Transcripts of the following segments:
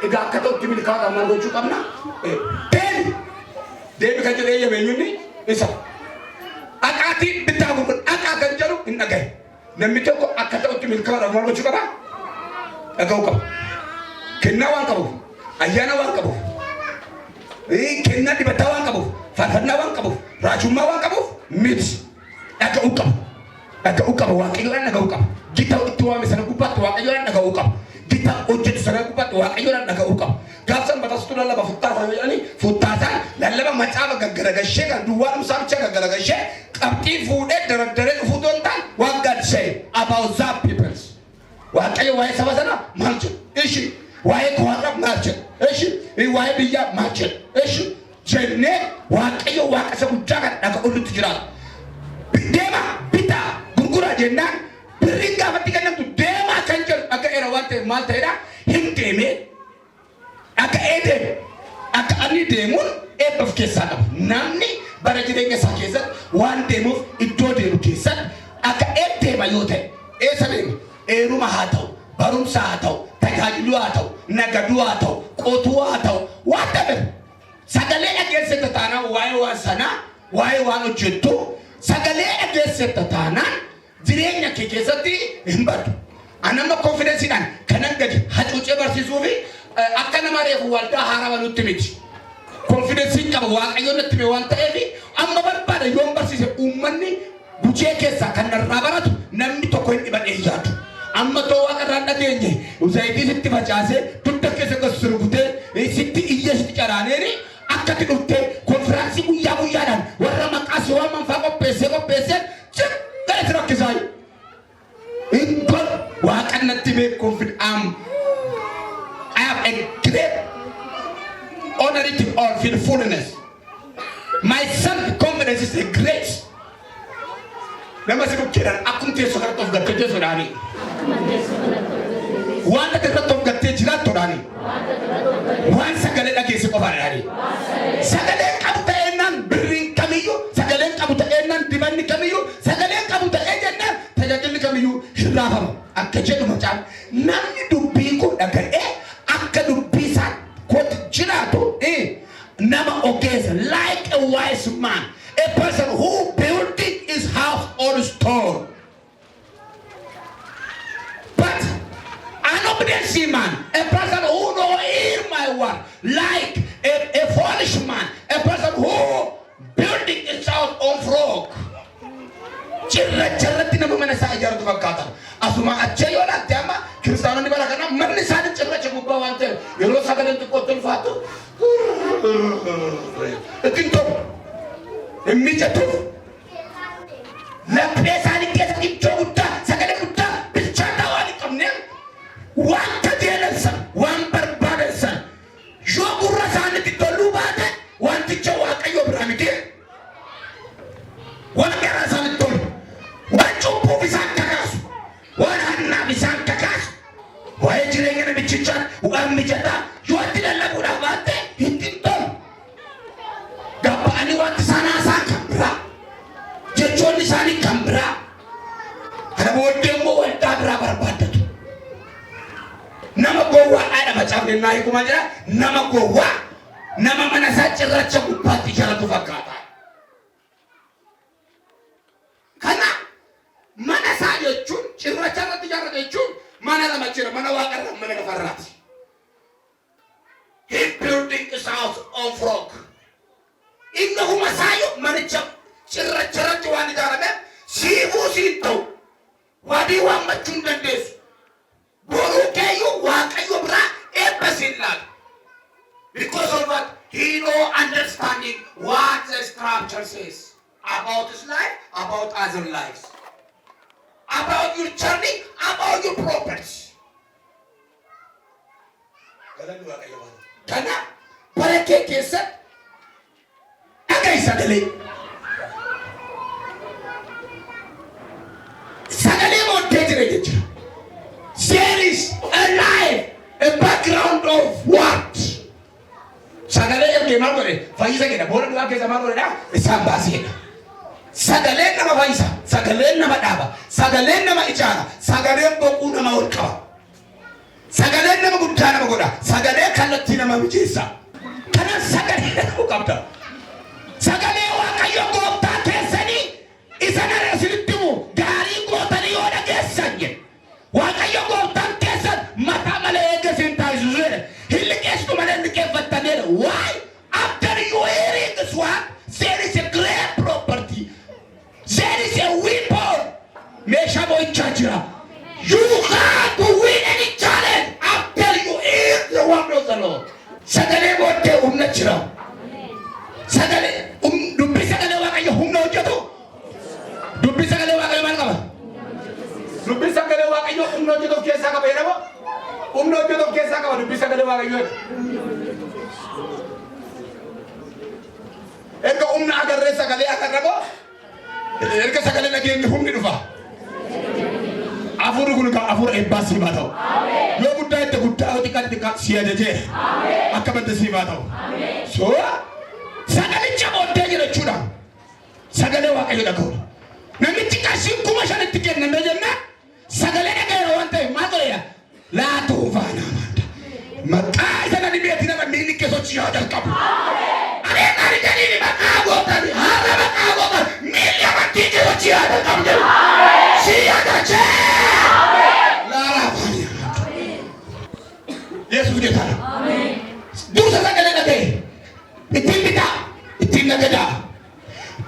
egaa akka ta'utti milkaa'aa maal gochuu qabna? Deebi kan jedhee yabeenyuuni isa akaatii bittaa gurguruu akaa kan jedhu hin dhagaye. Namni tokko akka ta'utti milkaa'aa maal gochuu qaba? Dhaga'uu qaba. Kennaa waan qabuuf, ayyaana waan qabuuf, kennaa dibataa waan qabuuf, faarfannaa waan qabuuf, raajummaa waan qabuuf miti. Dhaga'uu qaba. Dhaga'uu qaba. Waaqayyoodhaan dhaga'uu qaba. Gita itti waame sana gubbaatti waaqayyoodhaan dhaga'uu qaba. Gita hojjetu sana gubbaatti waaqayyoodhaan dhaga'uu qaba. Gaafsan batastu lallaba futtaasaa jedhanii futtaasaan lallaba macaafa gaggaragashee kan duwwaa dhumsaa bicha gaggaragashee qabxii fuudhee dardaree dhufuu doontaan waan God say about that peoples. Waaqayyo waa'ee saba sana maal jedhu? Ishi waa'ee koorraa maal jedhu? Ishi waa'ee biyyaa maal jedhu? Ishi jennee waaqayyo waaqa isa guddaa kan dhaga'uutti jiraatu. Deema bitaa gurgura jennaan birriin gaafatti kennamtu deemaa kan jedhu akka era waan ta'e maal ta'edha? Hin deemee akka deeme akka ani deemuun eebbaaf keessaa qaba. Namni bara jireenya isaa keessatti waan deemuuf iddoo deemu keessatti akka deema yoo ta'e eessa deema? Eeruma haa ta'u, barumsa haa ta'u, tajaajiluu haa ta'u, nagaduu haa ta'u, qotuu haa ta'u, waan ta'e sagalee dhageessetta taanaan waa'ee waan sanaa, waa'ee waan hojjettu sagalee dhageessetta taanaan jireenya kee keessatti hin badu. Anama konfidensiidhaan kanan gadi hacuucee barsiisuu fi akka nama reefu waldaa haaraa nutti miti. Konfidensiin qaba waaqayyoon natti mee waan ta'eef amma barbaada yoon barsiise uummanni bujee keessaa kan narraa baratu namni tokko hin dhibadhee yaadu. Amma too waaqa irraan dhageenye zayitii sitti facaasee dugda keessa gossurgutee sitti iyya sitti caraaneeni akkatti dhuftee konfiraansii guyyaa guyyaadhaan warra maqaa si waaman fa'aa qopheessee gara itti rakkisaa iddoo waaqa natti mee I have a great honority or faithfulness. My son confidence is a great. Nama si bukkiran akkum teessoo kana of gattee jechuudhaani. Waan akka irratti of gattee jiraattuudhaani. Waan sagalee dhageesse qofaadhaani. Sagaleen qabu ta'ennaan birriin kamiyyuu, sagaleen qabu ta'ennaan dibanni kamiyyuu, sagaleen qabu ta'ee jennaan tajaajilli kamiyyuu hin raafamu. Akka jedhu macaan namni dubbii kun dhaga'ee akka dubbii isaa kooti jiraatu nama ogeessa like a wise man. A person who building his house on stone. But an obedient man, a person who know hear my word, like a foolish man, a person who building his house on rock. Cirra nama mana saa ijaaratu fakkaata. Asuma achee yoo laatti amma kiristaanonni bara kana manni isaanii cirracha gubbaa waan ta'eef yeroo sagaleen xiqqootti ulfaatu ittiin ta'u. Mijatuuf laphee isaanii keessa iddoo guddaa sagalee guddaa bilchaataa waan hin qabneef waan qajeelansan waan barbaadansan yoo gurra isaaniitti toluu baate wanticha waaqayyo biraa miti waan garaa isaaniitti tolu waan cubbuuf isaan kakaasu waan hannaaf isaan kakaasu waa'ee jireenya namichichaa waan mijataa yoo itti lallabuudhaaf baatte ittiin tolu gabba'anii wanti sanaa jechuun isaanii kan biraa kana booddee immoo waldaa biraa barbaadatu nama gowwaadhaadha macaafni naa hiikuma jira nama gowwaa nama mana isaa cirracha gubbaatti jalatu fakkaata. Kana mana isaa jechuun cirracha irratti ijaarrate jechuun mana lama jira mana waaqarra mana lafarraati. He building his house on rock. Inni huma saayu manicha cirracharratti waan ijaarame siifuu siin ta'u wadii waan machuun dandeessu boruu keeyyuu waaqayyo biraa eebba siin laata. Because of what he know understanding what the scripture says about his life, about other lives, about your journey, about your properties. Kana bara kee keessatti dhagai sagalee there is a life, a background of what? Sagalee ergee maal godhe fayyisa jedha booda du'aa keessa maal godhedha isaan baaseedha. Sagaleen nama fayyisa, sagaleen nama dhaaba, sagaleen nama ijaara, sagaleen boquu nama ol qaba. Sagalee nama guddaa nama godha. Sagalee kallattii nama mijeessa. Kana sagalee nama qabda. Sagalee Waaqayyo gooftaa keessanii isa narra isinitti himu gaarii gootanii yoo dhageessan jedhe. Waaqayyo gooftaan keessan mataa malee eegasiin taasisu jedhe. Hin liqeessitu malee liqeeffattaniidha. Why? After you hearing this one, there is a great property. There is a weapon. Meeshaa boo'ichaa jira. You have to win any challenge after you hear the word of the Lord. Sagalee booddee humna jira. Sagalee dubbii sagalee Waaqayyo humna hojjetu. Dubbii sagalee Waaqayyo maal qaba? Dubbii sagalee Waaqayyo humna hojjetu of keessaa qaba jedhama. Humna hojjetu of keessaa qaba dubbii sagalee Waaqayyo. Erga humna agarree sagalee agarrabo. Erga sagalee nageenye humni dhufa. Afur kun ka afur ebbaa simaa ta'u. Yoo guddaa itti guddaa yoo xiqqaa si ajajee akka badda simaa ta'u. So sagalicha booddee jira jechuudha. Sagalee Waaqayyo dhaga'uudha. Namichi qarshiin 5,000 kennamee jenna sagalee dhaga'eera waan ta'eef maal godheera? Laatu faana amanda. Maqaa isa na dhibeetti nama miilli keessatti yaa jalqabu. Aree maali jedhini maqaa gootani haala maqaa gootani miilli amantii keessatti yaa jalqabu jedhu. Si yaadachee. Yesus kita. Dursa sagalee dhaga'e. Ittiin bitaa. Ittiin nagadaa.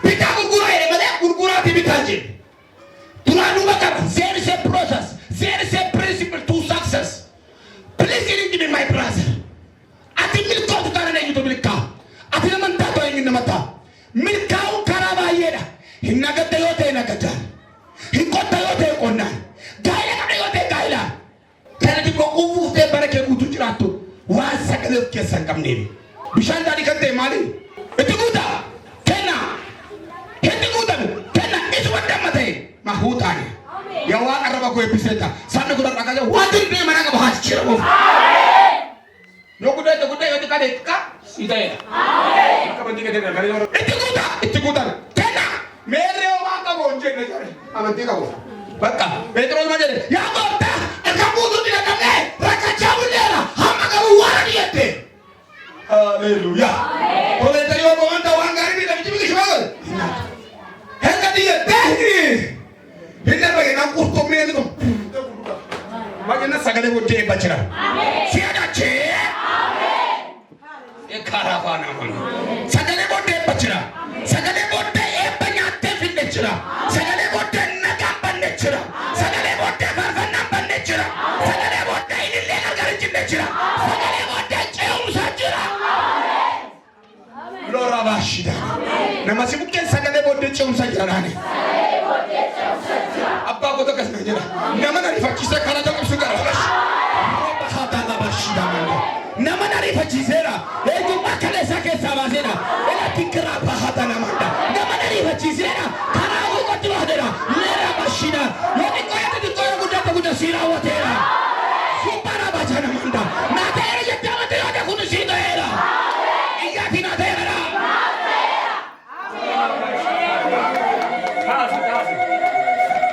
Bitaa gurguraa jedhe malee gurguraati bitaa jedhe. Duraanuma qaba. There is a process. There is a principle to success. Please give me my brother. Ati milkootu taana na eenyutu milkaa. Ati namantaa ta'e inni namantaa. Milkaa'uun karaa baay'eedha. Hin nagadda yoo ta'e nagadaan. Hin qotta yoo ta'e qonnaan. Gaa'ela qabda yoo ta'e gaa'elaan. Kana dhibba uwwuftee bara kee guutuu jiraattu waan sagalee of keessaa hin qabneef. Bishaan daadhii kan ta'e maali? Itti guutaa. Kenna. Itti guutame. Kenna. Isuma damma ta'e. Mahuu taane. Yaa waan arraba koo eebbiseeta. Sabni kun har'a akkasii waan dindee mana qaba haati jiramuuf. Yoo guddaa itti guddaa yoo xiqqaa xiqqaa si ta'eera. Akka bantii gadi dha galee itti guutaa. Itti guutame. Kenna. Meerree waan qabu hojjenne jare. Amantii qabu. Bakka Petrus ma jedhe yaa gooftaa akka buutuutti dhaqannee rakkachaa bulleera hamma qabu waan dhiyatte. Haleluuyaa. Proleetari yoo boonta waan gaarii miidhamti biki shoogal. Hanga dhiyatte. Hinna bagee naan qurxummee ni tum. Bagee na sagalee booddee eebba jira. Siyaadachee. Eekaaraa faana mana. Sagalee booddee eebba jira. Sagalee booddee eebba nyaattee finne jira. Sagalee booddee jira. Sagalee booddee faarfannaan banne jira. Sagalee booddee ilillee gargaarijinne jira. Sagalee booddee ce'umsa jira. Loora baashida. Nama si bukkeen sagalee booddee ce'umsa jira naani. Abbaa goota kas na jira. Nama na rifachiisee kana jalqabsu gara bashi. Roba haadha la baashida malee. Nama na rifachiiseera. Eegummaa kaleessaa keessaa baaseera. Ela tikkiraa bahaata namanda. Nama na rifachiiseera. Karaa gooti bahaadera. Leera baashida. Yoo xiqqoo guddaa guddaa si raawwateera. Subbara bacha namanda. Naa ta'eera jettee amantii yoo ta'e kun si ta'eera. Iyyaati naa ta'eera.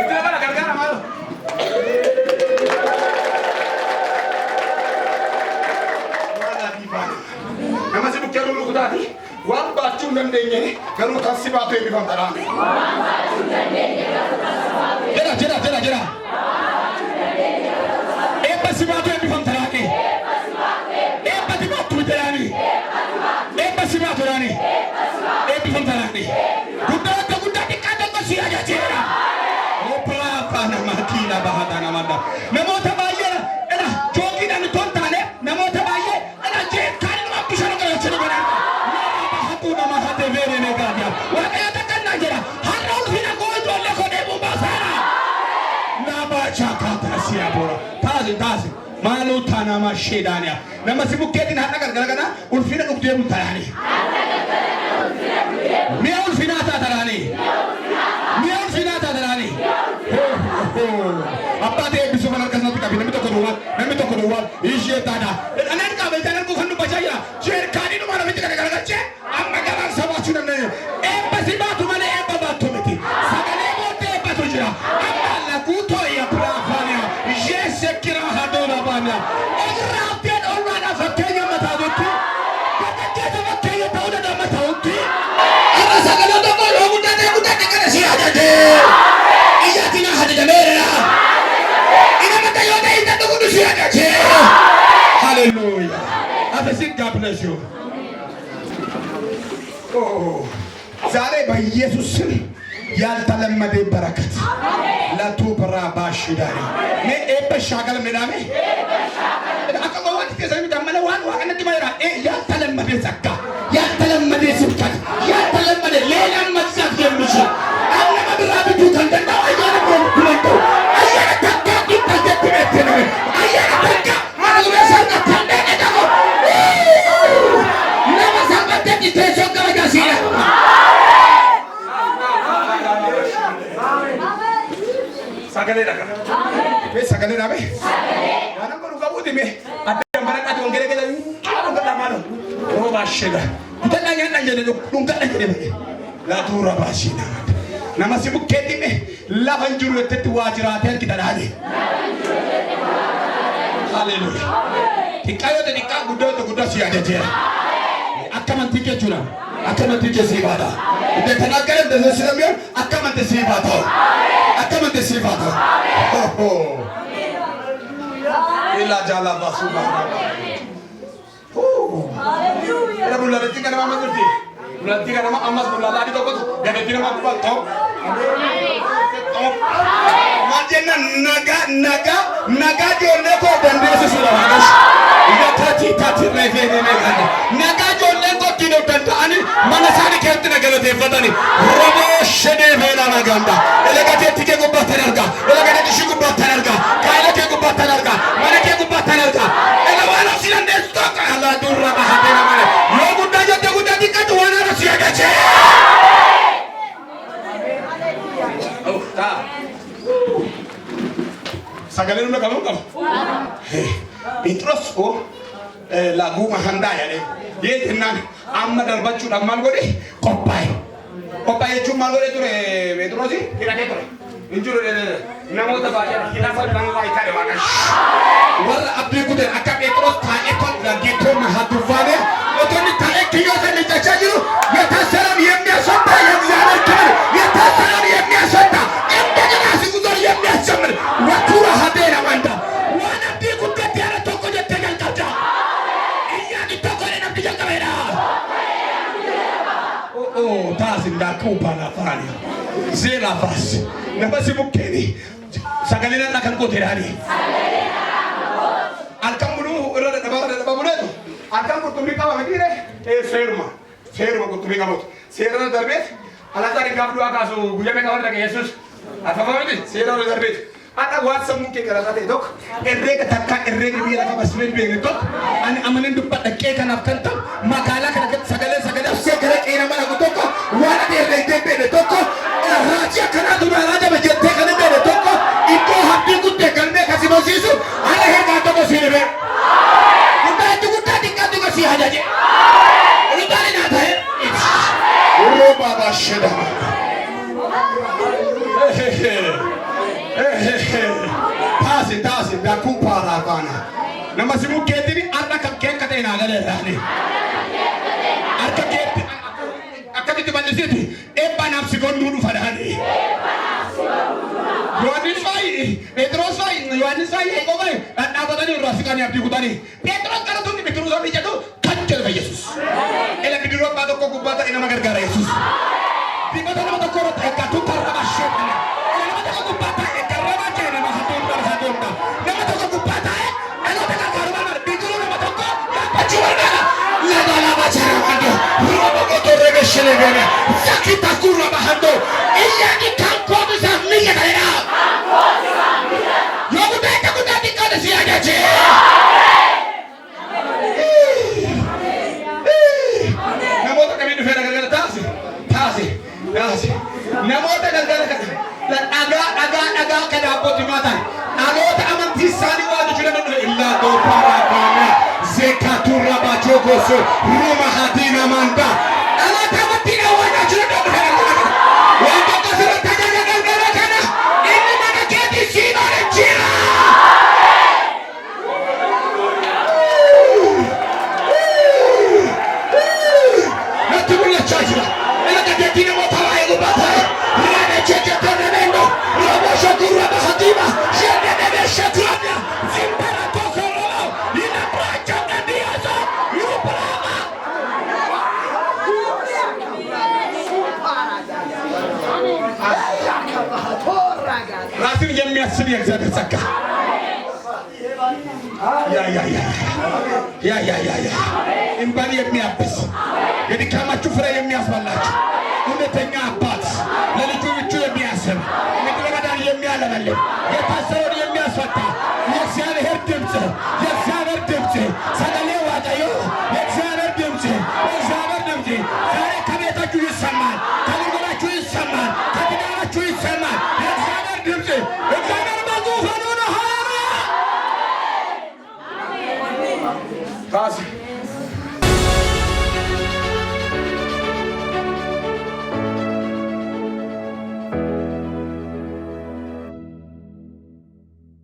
Itti dabala gargaara maalo. Nama si bukkee lulu kutaati waan baachuu hin dandeenye garuu kan si baatu eebbifamta dhaame. Jira. Eebba si baatu eebbifamta dhaame. Eebba si baatu bitiraani. Eebba si baatu dhaani. Eebbifamta dhaame. Guddaa xiqqaa tokko si ajaajeera. Oopraa faana maakiina bahataa namanda. Namoota baay'ee joogiidhaan itoo hin taane namoota baay'ee jeekaan nama bishaan galchanii godhan. Nama hate veere ne gaadia. Waaqayyo takkannaa jira. Har'a ulfina koo ijoollee koo deemuu baasaara. Nama chaakaata siya boora. Taasi. Maaloo taana ma sheedaaniya. Nama si bukkeetiin har'a gargara kana ulfina dhugdee bultaani. Mi'a ulfinaa taataraani. Abbaa ta'e eebbisuu mana harkasatti qabi namni tokko duwwaan ishee taana. Anaan qabeetaan arguu kan dubbachaa jira. Jeerkaanii dhuma namitti garagalchee amma galaan sabaachuu dandeenye. Eebba si baatu malee eebba baattu miti. Sagalee booddee eebbatu jira. Amma lakkuu tooyya piraafaniya. Jeese kiraa hadoona baaniya. Hallelujah. Have a seat. God bless you. Oh, ዛሬ በኢየሱስ ስም ያልተለመደ በረከት ለቱ ብራባሽ ዳሪ ነ ኤበሻገል መዳሜ አቀባዋት ከሰሚ ተመለ ዋን ዋቀነት ማይራ ያልተለመደ ጸጋ ያልተለመደ ስብከት ያልተለመደ ሌላ መጽሐፍ የሚችል አለ መድራቢቱ ተንደና አያለ ብለንቶ አያለ ተካቂ ተከተተ ነው አያለ ተካ ማኑ ያሰጣ ተንደና ደግሞ ለማሳበተ ዲቴሶ ጋሲያ Sagale daga. Be sagale dabe. Wana ko ruka budi me. Ate mbara ka tongere ke dabi. Ado ka damano. O ba shega. Kutana nyana nyene do kunga nyene be. La dura bashina. Namasibu keti me. La banjuru tete wajirate kita dali. Hallelujah. Tikayo de nika gudo siya de. Akaman tike chuna. Akaman tike sibada. De tanakare de siramiyo akaman de sibada. Akaman de sibada. Oh. Ila jala basuba. Hallelujah. Era bulan tika nama mazurti. Bulan tika nama amas bulan ladi tokot. Gade tika nama bulan top. Majena naga jone ko dande susula hagash. Ida tati revene megane. Naga jone ko kino tantani manasani kente nagalo defatani. Robo shede vela naganda. Elegate tike ko batarga. Elegate tishu ko batarga. Kaile ke ko batarga. Mane ke ko batarga. Elawala silande stoka ala durra bahadena mane. Logu daja te gudadi ka tuwana rasiya gache. Oh, ta. Sagale nuna kamu. Intros ko lagu mahandaya ne. Ye tenan amma darbachu damal gode kopai cuma gode tu metrosi kira ketore. Injuru namo ta baja hilafa bangwai kare wakash. Wala abdi kude akap etros ta ekon lagi to mahadufane. Otoni ta ekiyo se nitachajiru. Yata salam yemnya sota yemzana kar. Yata salam yemnya sota. Emdaga nasi kudor yemnya samar. Watura hadera wanda. Wana abdi kude tiara toko jete gal kaja. Iya di toko le nabi jaga mera. Oh, tazim da kupa na fani. Zela fasi. Nafasi mukeni. Sagalina nakan ko terani. Alkamulu ora da babuneto. Alkam kutumika wa medire serma kutumika mot. Serna darbet. Alazari gabdu akaso guyame ka wala Jesus. Afamati serna darbet. Ata WhatsApp muke karata dok. Errega takka errega biya ka basmen be dok. Ani amanen duppa dakke kan afkanta. Makala kan sagale segere ina mana dok. Wala de errega be dok. Raja kana dura raja bejete kan be dok. Iko habbi kutte kan be kasi mosisu. Ala he ka to sirbe. Si haja je, ini kali nada ya. Uroba bashida. Tasi, dah kupara kana. Nama si muketi ni arna kakek kata ina ada lerani. Arka keti, akak itu banyak sih. Epa nafsi gondunu fadani. Yohanes fai, Petrus fai, ego fai. Apa tadi rasikan yang diikutani? Petrus kalau tuh Petrus sampai jatuh, kancel by Yesus. Ela biduro pada kau kubata ina magar-gara Yesus. Di mana nama tak korot eka tu tarabashet. Ela nama tak kubata eka rabaje nama hatunda. Nama tak kubata ela tak karban biduro nama tak ko pacuana. Lada laba charabando. Robo koto rebeshele gana. Sakita kurra bahando. Iya di kampo tu samnya kaya. Yogu beta kudati kada siaga je. Namota kami dufera gara tasi. Namota gara aga kada poti mata. Namota amanti sani wa dujuna illa do paragana. Zekatura bajogoso Roma hadina manda. Namota amanti wa dujuna wanda kasira tajaga gara kana. Ini mana jadi sinare jira. Natumulla chajira. Ela kadetina motala ego bata. Rane cheche tremendo. Robo shakura bahatima. Shende debe shatranya. Zimbara tokoro. Ina pracha. የሚያስብ የእግዚአብሔር ጸጋ ያ እንባን የሚያብስ የድካማችሁ ፍሬ የሚያስበላችሁ እውነተኛ አባት ለልጆቹ የሚያስብ ምድረ በዳን የሚያለመልም የታሰረውን የሚያስፈታ የእግዚአብሔር ድምፅ ሰገሌ ዋቀዮ የእግዚአብሔር ድምፅ